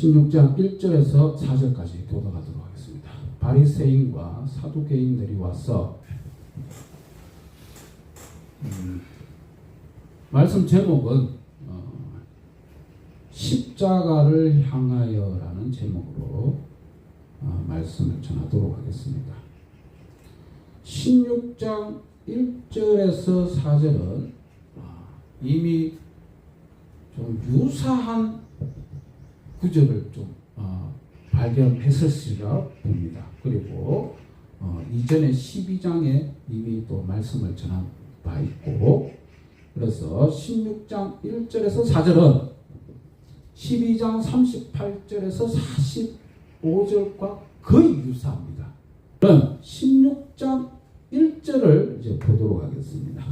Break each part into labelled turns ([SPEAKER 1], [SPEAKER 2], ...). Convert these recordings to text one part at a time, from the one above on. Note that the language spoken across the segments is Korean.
[SPEAKER 1] 16장 1절에서 4절까지 교독하도록 하겠습니다. 바리새인과 사두개인들이 와서 말씀 제목은 십자가를 향하여라는 제목으로 말씀을 전하도록 하겠습니다. 16장 1절에서 4절은 이미 좀 유사한 구절을 좀 발견했었으리라 봅니다. 그리고 이전에 12장에 이미 또 말씀을 전한 바 있고, 그래서 16장 1절에서 4절은 12장 38절에서 45절과 거의 유사합니다. 그럼 16장 1절을 이제 보도록 하겠습니다.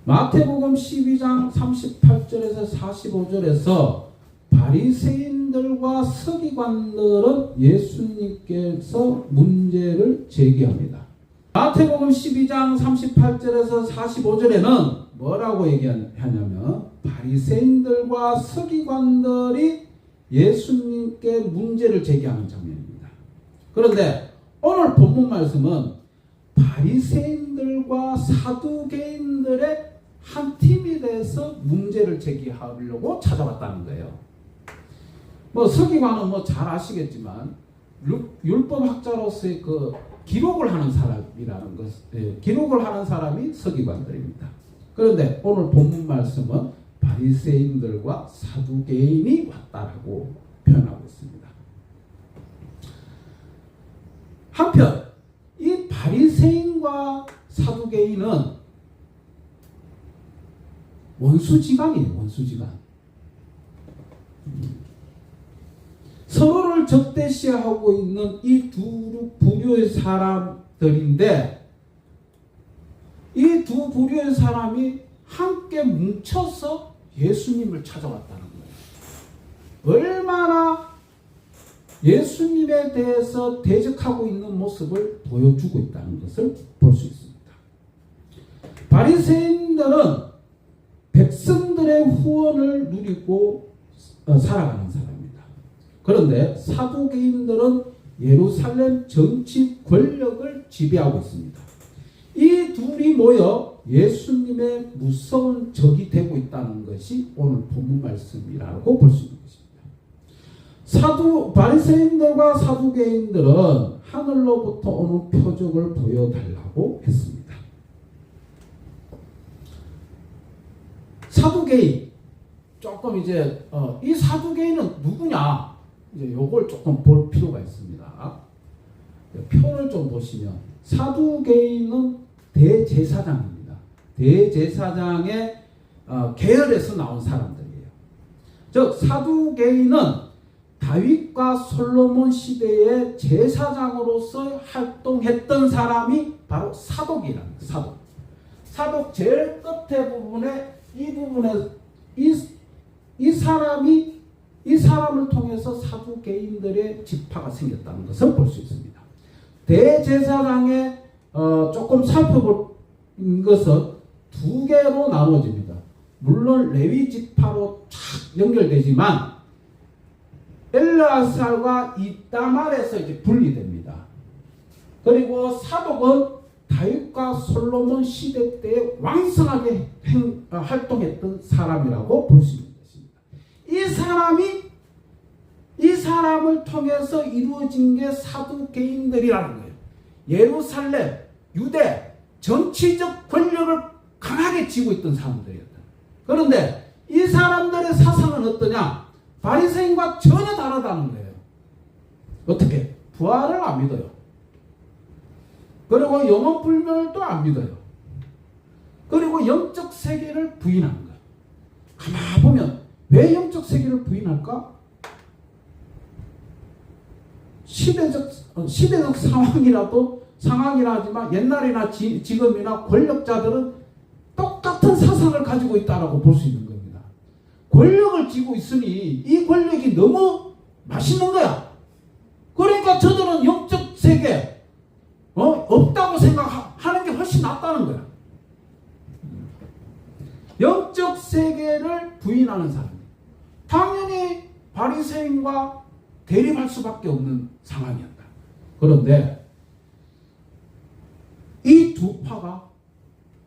[SPEAKER 1] 마태복음 12장 38절에서 45절에서 바리새인들과 서기관들은 예수님께서 문제를 제기합니다. 마태복음 12장 38절에서 45절에는 뭐라고 얘기하냐면 바리새인들과 서기관들이 예수님께 문제를 제기하는 장면입니다. 그런데 오늘 본문 말씀은 바리새인들과 사두개인들의 한 팀이 돼서 문제를 제기하려고 찾아왔다는 거예요. 서기관은 잘 아시겠지만 율법학자로서의 그 기록을 하는 사람이라는 것, 기록을 하는 사람이 서기관들입니다. 그런데 오늘 본문 말씀은 바리새인들과 사두개인이 왔다라고 표현하고 있습니다. 한편 이 바리새인과 사두개인은 원수지간이에요. 원수지간. 서로를 적대시하고 있는 이 두 부류의 사람들인데, 이 두 부류의 사람이 함께 뭉쳐서 예수님을 찾아왔다는 거예요. 얼마나 예수님에 대해서 대적하고 있는 모습을 보여주고 있다는 것을 볼 수 있습니다. 바리새인들은 백성들의 후원을 누리고 살아가는 사람입니다. 그런데 사두개인들은 예루살렘 정치 권력을 지배하고 있습니다. 이 둘이 모여 예수님의 무서운 적이 되고 있다는 것이 오늘 본문 말씀이라고 볼 수 있는 것입니다. 바리새인들과 사두개인들은 하늘로부터 오는 표적을 보여달라고 했습니다. 사두개인, 조금 이제 이 사두개인은 누구냐? 이제 요걸 조금 볼 필요가 있습니다. 표를 좀 보시면 사두개인은 대제사장입니다. 대제사장의 계열에서 나온 사람들이에요. 즉 사두개인은 다윗과 솔로몬 시대의 제사장으로서 활동했던 사람이 바로 사독이랍니다. 사독. 사독 제일 끝에 부분에 이 사람을 통해서 사두개인들의 지파가 생겼다는 것을 볼 수 있습니다. 대제사장의 조금 살펴볼 것은 두 개로 나눠집니다. 물론 레위 지파로 쫙 연결되지만 엘르아살과 이따말에서 이제 분리됩니다. 그리고 사독은 다윗과 솔로몬 시대 때 왕성하게 활동했던 사람이라고 볼 수 있는 것입니다. 이 사람을 통해서 이루어진 게 사두개인들이라는 거예요. 예루살렘, 유대, 정치적 권력을 강하게 쥐고 있던 사람들이었다. 그런데 이 사람들의 사상은 어떠냐? 바리새인과 전혀 다르다는 거예요. 어떻게? 부활을 안 믿어요. 그리고 영원불멸도 안 믿어요. 그리고 영적 세계를 부인하는 거예요. 가만히 보면 왜 영적 세계를 부인할까? 시대적 상황이라 하지만 옛날이나 지금이나 권력자들은 똑같은 사상을 가지고 있다고 볼 수 있는 겁니다. 권력을 쥐고 있으니 이 권력이 너무 맛있는 거야. 그러니까 저들은 영적 세계 없다고 생각하는 게 훨씬 낫다는 거야. 영적 세계를 부인하는 사람. 당연히 바리새인과 대립할 수밖에 없는 상황이었다. 그런데 이 두 파가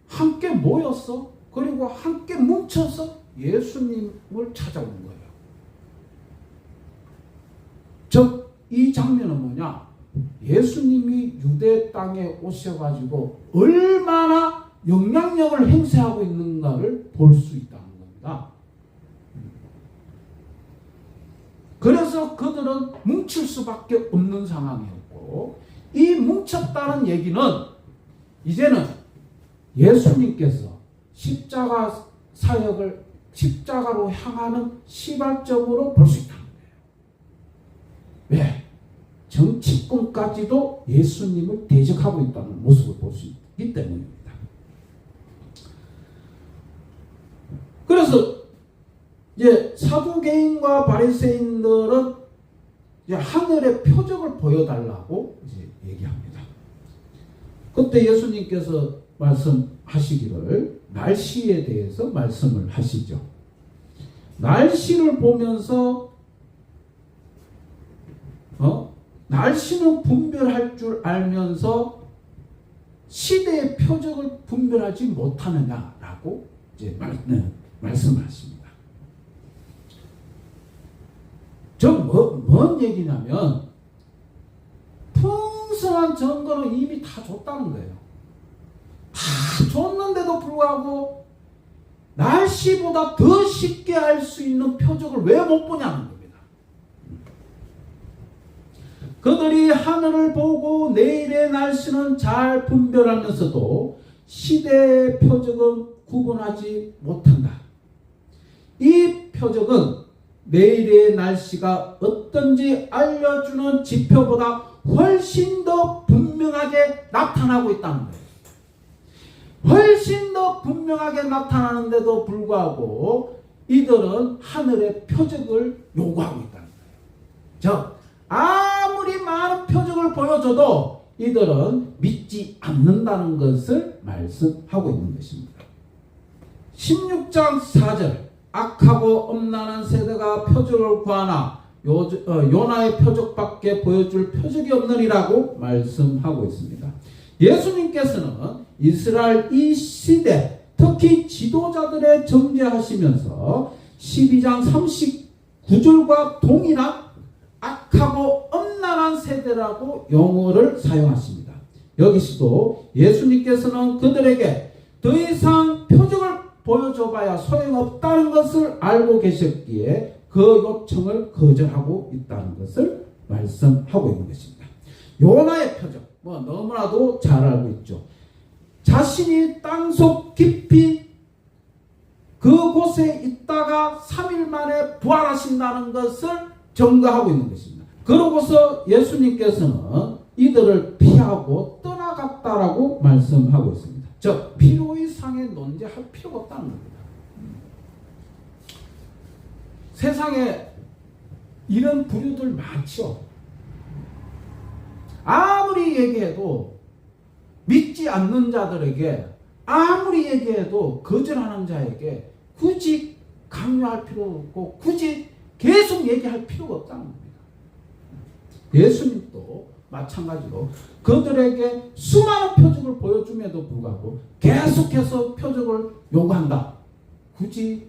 [SPEAKER 1] 함께 모였어. 그리고 함께 뭉쳐서 예수님을 찾아온 거예요. 즉, 이 장면은 뭐냐? 예수님이 유대 땅에 오셔가지고 얼마나 영향력을 행사하고 있는가를 볼 수 있다는 겁니다. 그래서 그들은 뭉칠 수밖에 없는 상황이었고, 이 뭉쳤다는 얘기는 이제는 예수님께서 십자가 사역을 십자가로 향하는 시발점으로 볼 수 있다는 거예요. 왜? 정치권까지도 예수님을 대적하고 있다는 모습을 볼 수 있기 때문입니다. 그래서 이제 사두개인과 바리새인들은 이제 하늘의 표적을 보여달라고 이제 얘기합니다. 그때 예수님께서 말씀하시기를 날씨에 대해서 말씀을 하시죠. 날씨를 보면서 날씨는 분별할 줄 알면서 시대의 표적을 분별하지 못하느냐라고 이제 말씀을 하십니다. 뭔 얘기냐면 풍성한 증거는 이미 다 줬다는 거예요. 다 줬는데도 불구하고 날씨보다 더 쉽게 알 수 있는 표적을 왜 못 보냐는 겁니다. 그들이 하늘을 보고 내일의 날씨는 잘 분별하면서도 시대의 표적은 구분하지 못한다. 이 표적은 내일의 날씨가 어떤지 알려주는 지표보다 훨씬 더 분명하게 나타나고 있다는 거예요. 훨씬 더 분명하게 나타나는데도 불구하고 이들은 하늘의 표적을 요구하고 있다는 거예요. 즉, 아무리 많은 표적을 보여줘도 이들은 믿지 않는다는 것을 말씀하고 있는 것입니다. 16장 4절 악하고 엄란한 세대가 표적을 구하나 요나의 표적밖에 보여줄 표적이 없느니라고 말씀하고 있습니다. 예수님께서는 이스라엘 이 시대 특히 지도자들의 정죄하시면서 12장 39절과 동일한 악하고 엄란한 세대라고 용어를 사용하십니다. 여기서도 예수님께서는 그들에게 더 이상 표적을 보여줘봐야 소용없다는 것을 알고 계셨기에 그 요청을 거절하고 있다는 것을 말씀하고 있는 것입니다. 요나의 표적, 너무나도 잘 알고 있죠. 자신이 땅속 깊이 그곳에 있다가 3일 만에 부활하신다는 것을 증거하고 있는 것입니다. 그러고서 예수님께서는 이들을 피하고 떠나갔다라고 말씀하고 있습니다. 즉, 필요 이상의 논쟁할 필요가 없다는 겁니다. 세상에 이런 부류들 많죠. 아무리 얘기해도 믿지 않는 자들에게, 아무리 얘기해도 거절하는 자에게 굳이 강요할 필요가 없고 굳이 계속 얘기할 필요가 없다는 겁니다. 예수님도 마찬가지로 그들에게 수많은 표적을 보여줌에도 불구하고 계속해서 표적을 요구한다. 굳이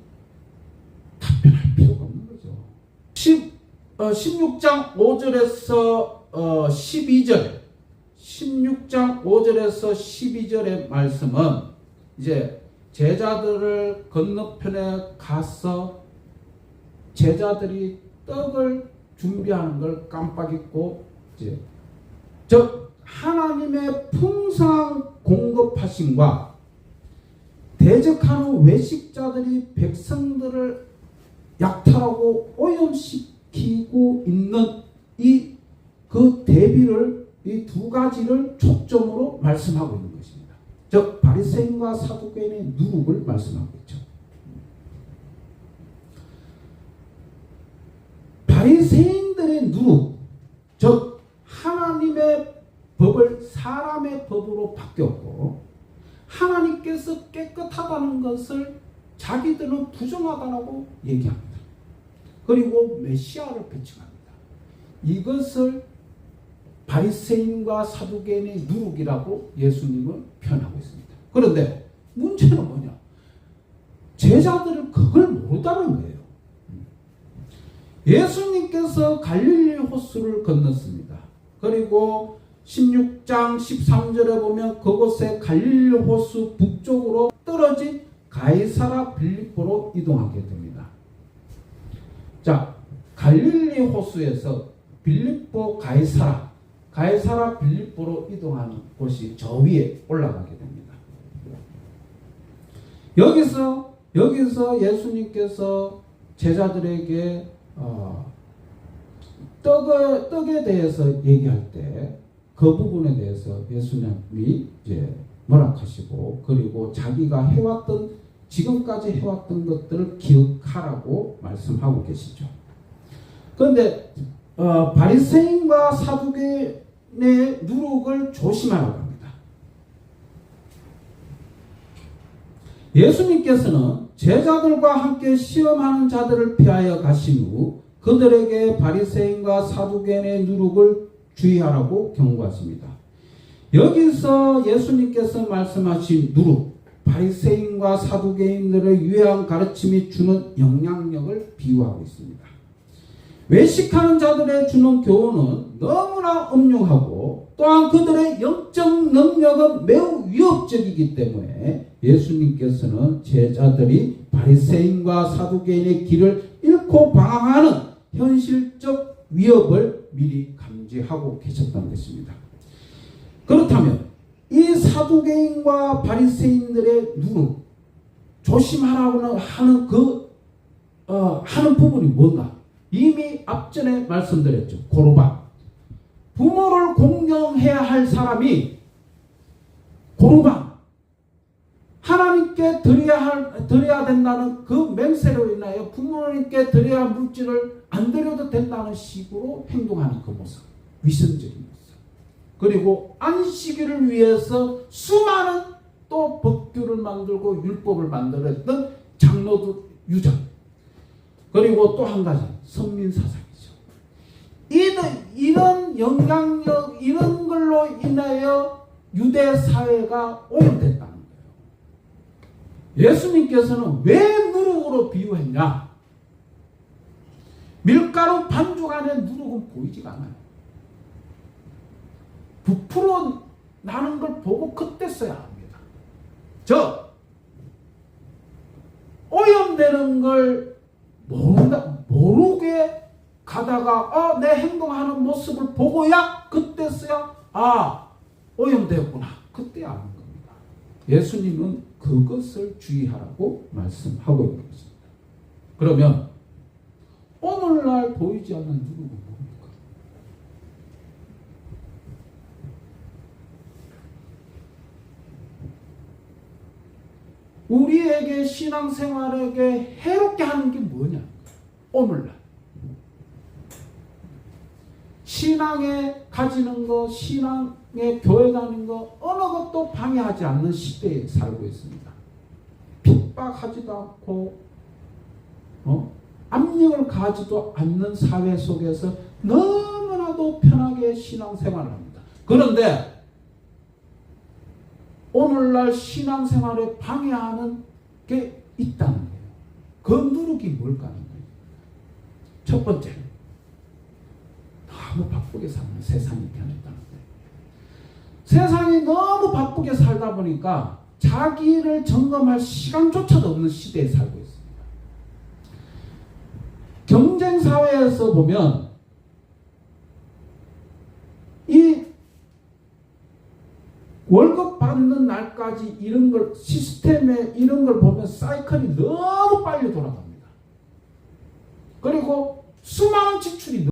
[SPEAKER 1] 답변할 필요가 없는 거죠. 16장 5절에서 12절 16장 5절에서 12절의 말씀은 이제 제자들을 건너편에 가서 제자들이 떡을 준비하는 걸 깜빡 잊고 이제 즉 하나님의 풍성한 공급하심과 대적하는 외식자들이 백성들을 약탈하고 오염시키고 있는 그 대비를 이 두 가지를 초점으로 말씀하고 있는 것입니다. 즉 바리새인과 사두개인의 누룩을 말씀하고 있죠. 바리새인들의 누룩, 즉 하나님의 법을 사람의 법으로 바뀌었고 하나님께서 깨끗하다는 것을 자기들은 부정하다고 얘기합니다. 그리고 메시아를 배척합니다. 이것을 바리새인과 사두개인의 누룩이라고 예수님은 표현하고 있습니다. 그런데 문제는 뭐냐? 제자들은 그걸 모르다는 거예요. 예수님께서 갈릴리 호수를 건넜습니다. 그리고 16장 13절에 보면 그곳에 갈릴리 호수 북쪽으로 떨어진 가이사라 빌립보로 이동하게 됩니다. 자, 갈릴리 호수에서 빌립보 가이사라 빌립보로 이동하는 곳이 저 위에 올라가게 됩니다. 여기서 예수님께서 제자들에게 떡에 대해서 얘기할 때 그 부분에 대해서 예수님이 이제 허락하시고, 그리고 자기가 지금까지 해왔던 것들을 기억하라고 말씀하고 계시죠. 그런데 바리새인과 사두개인의 누룩을 조심하라고 합니다. 예수님께서는 제자들과 함께 시험하는 자들을 피하여 가신 후 그들에게 바리새인과 사두개인의 누룩을 주의하라고 경고하십니다. 여기서 예수님께서 말씀하신 누룩, 바리새인과 사두개인들의 유해한 가르침이 주는 영향력을 비유하고 있습니다. 외식하는 자들의 주는 교훈은 너무나 음흉하고 또한 그들의 영적 능력은 매우 위협적이기 때문에 예수님께서는 제자들이 바리새인과 사두개인의 길을 잃고 방황하는 현실적 위협을 미리 감지하고 계셨다는 것입니다. 그렇다면 이 사두개인과 바리새인들의 누룩, 조심하라고 하는 하는 부분이 뭔가? 이미 앞전에 말씀드렸죠. 고르반. 부모를 공경해야 할 사람이 고르반, 하나님께 드려야 된다는 그 맹세로 인하여 부모님께 드려야 할 물질을 안 드려도 된다는 식으로 행동하는 그 모습, 위선적인 모습. 그리고 안식일을 위해서 수많은 또 법규를 만들고 율법을 만들었던 장로들 유전. 그리고 또 한 가지, 선민사상이죠. 이런 영향력, 이런 걸로 인하여 유대 사회가 오염됐다는 거예요. 예수님께서는 왜 누룩으로 비유했냐? 밀가루 반죽 안에 누룩은 보이지가 않아요. 부풀어 나는 걸 보고 그때 써야 합니다. 오염되는 걸 모르게 가다가 내 행동하는 모습을 보고야 그때서야 오염되었구나, 그때 아는 겁니다. 예수님은 그것을 주의하라고 말씀하고 있는 것입니다. 그러면 오늘날 보이지 않는 누룩은 뭡니까? 우리에게 신앙생활에게 해롭게 하는 게 뭐냐? 오늘날 신앙에 가지는 것, 신앙에 교회 다니는 것, 어느 것도 방해하지 않는 시대에 살고 있습니다. 핍박하지도 않고 압력을 가지도 않는 사회 속에서 너무나도 편하게 신앙생활을 합니다. 그런데 오늘날 신앙생활에 방해하는 게 있다는 거예요. 그 누룩이 뭘까 하는 거예요. 첫 번째, 너무 바쁘게 사는 세상이 변했다는 거예요. 세상이 너무 바쁘게 살다 보니까 자기를 점검할 시간조차도 없는 시대에 살고 있습니다. 경쟁사회에서 보면 이 월급 받는 날까지 이런 걸 시스템에 이런 걸 보면 사이클이 너무 빨리 돌아갑니다. 그리고 수많은 지출이